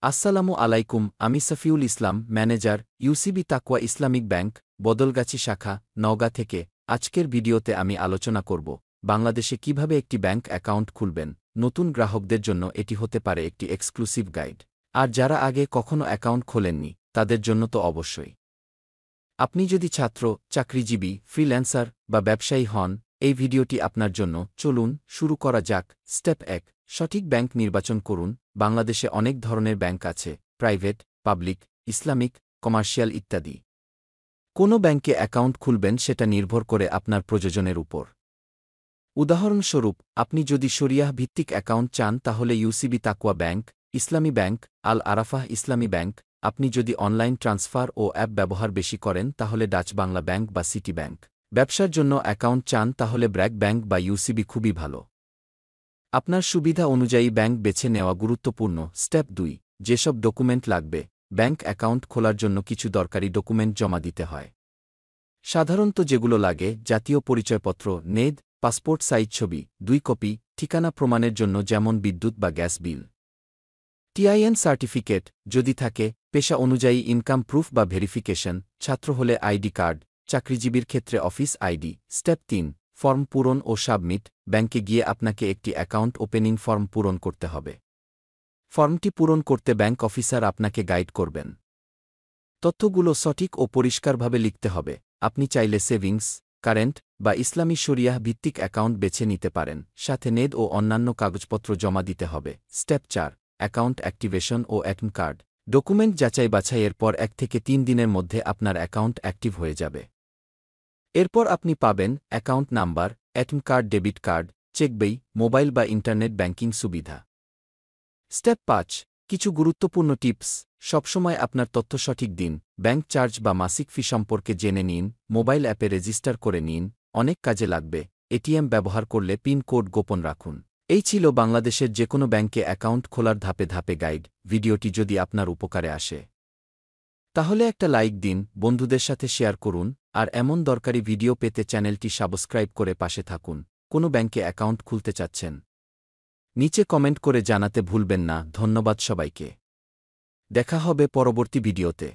আসসালামু আলাইকুম, আমি সফিউল ইসলাম, ম্যানেজার, ইউসিবি তাকওয়া ইসলামিক ব্যাংক, বদলগাছি শাখা, নওগাঁ থেকে। আজকের ভিডিওতে আমি আলোচনা করব বাংলাদেশে কিভাবে একটি ব্যাংক অ্যাকাউন্ট খুলবেন। নতুন গ্রাহকদের জন্য এটি হতে পারে একটি এক্সক্লুসিভ গাইড। আর যারা আগে কখনো অ্যাকাউন্ট খোলেননি তাদের জন্য তো অবশ্যই। আপনি যদি ছাত্র, চাকরিজীবী, ফ্রিল্যান্সার বা ব্যবসায়ী হন, এই ভিডিওটি আপনার জন্য। চলুন শুরু করা যাক। স্টেপ ১, সঠিক ব্যাংক নির্বাচন করুন। বাংলাদেশে অনেক ধরনের ব্যাংক আছে, প্রাইভেট, পাবলিক, ইসলামিক, কমার্শিয়াল ইত্যাদি। কোনো ব্যাংকে অ্যাকাউন্ট খুলবেন সেটা নির্ভর করে আপনার প্রয়োজনের উপর। উদাহরণস্বরূপ, আপনি যদি শরিয়াহ ভিত্তিক অ্যাকাউন্ট চান তাহলে ইউসিবি তাকওয়া ব্যাংক, ইসলামী ব্যাংক, আল আরাফাহ ইসলামী ব্যাংক। আপনি যদি অনলাইন ট্রান্সফার ও অ্যাপ ব্যবহার বেশি করেন তাহলে ডাচ বাংলা ব্যাংক বা সিটি ব্যাংক। ব্যবসার জন্য অ্যাকাউন্ট চান তাহলে ব্র্যাক ব্যাংক বা ইউসিবি খুবই ভালো। আপনার সুবিধা অনুযায়ী ব্যাংক বেছে নেওয়া গুরুত্বপূর্ণ। স্টেপ ২, যেসব ডকুমেন্ট লাগবে। ব্যাংক অ্যাকাউন্ট খোলার জন্য কিছু দরকারি ডকুমেন্ট জমা দিতে হয়। সাধারণত যেগুলো লাগে: জাতীয় পরিচয়পত্র, নেদ, পাসপোর্ট সাইজ ছবি ২ কপি, ঠিকানা প্রমাণের জন্য যেমন বিদ্যুৎ বা গ্যাস বিল, টিআইএন সার্টিফিকেট যদি থাকে, পেশা অনুযায়ী ইনকাম প্রুফ বা ভেরিফিকেশন, ছাত্র হলে আইডি কার্ড, চাকরিজীবীর ক্ষেত্রে অফিস আইডি। স্টেপ ৩, ফর্ম পূরণ ও সাবমিট। ব্যাংকে গিয়ে আপনাকে একটি অ্যাকাউন্ট ওপেনিং ফর্ম পূরণ করতে হবে। ফর্মটি পূরণ করতে ব্যাংক অফিসার আপনাকে গাইড করবেন। তথ্যগুলো সঠিক ও পরিষ্কারভাবে লিখতে হবে। আপনি চাইলে সেভিংস, কারেন্ট বা ইসলামী শরিয়াহ ভিত্তিক অ্যাকাউন্ট বেছে নিতে পারেন। সাথে নেদ ও অন্যান্য কাগজপত্র জমা দিতে হবে। স্টেপ ৪, অ্যাকাউন্ট অ্যাক্টিভেশন ও এটিএম কার্ড। ডকুমেন্ট যাচাই বাছাইয়ের পর ১ থেকে ৩ দিনের মধ্যে আপনার অ্যাকাউন্ট অ্যাক্টিভ হয়ে যাবে। এরপর আপনি পাবেন account number, ATM card, debit card, cheque বই, মোবাইল বা ইন্টারনেট ব্যাংকিং সুবিধা। স্টেপ ৫, কিছু গুরুত্বপূর্ণ টিপস। সবসময় আপনার তথ্য সঠিক দিন। ব্যাংক চার্জ বা মাসিক ফি সম্পর্কে জেনে নিন। মোবাইল অ্যাপে রেজিস্টার করে নিন, অনেক কাজে লাগবে। এটিএম ব্যবহার করলে পিন কোড গোপন রাখুন। এই ছিল বাংলাদেশের যেকোনো ব্যাংকে অ্যাকাউন্ট খোলার ধাপে ধাপে গাইড। ভিডিওটি যদি আপনার উপকারে আসে তাহলে একটা লাইক দিন, বন্ধুদের সাথে শেয়ার করুন, আর এমন দরকারি ভিডিও পেতে চ্যানেলটি সাবস্ক্রাইব করে পাশে থাকুন। কোনো ব্যাংকে অ্যাকাউন্ট খুলতে চাচ্ছেন? নিচে কমেন্ট করে জানাতে ভুলবেন না। ধন্যবাদ সবাইকে। দেখা হবে পরবর্তী ভিডিওতে।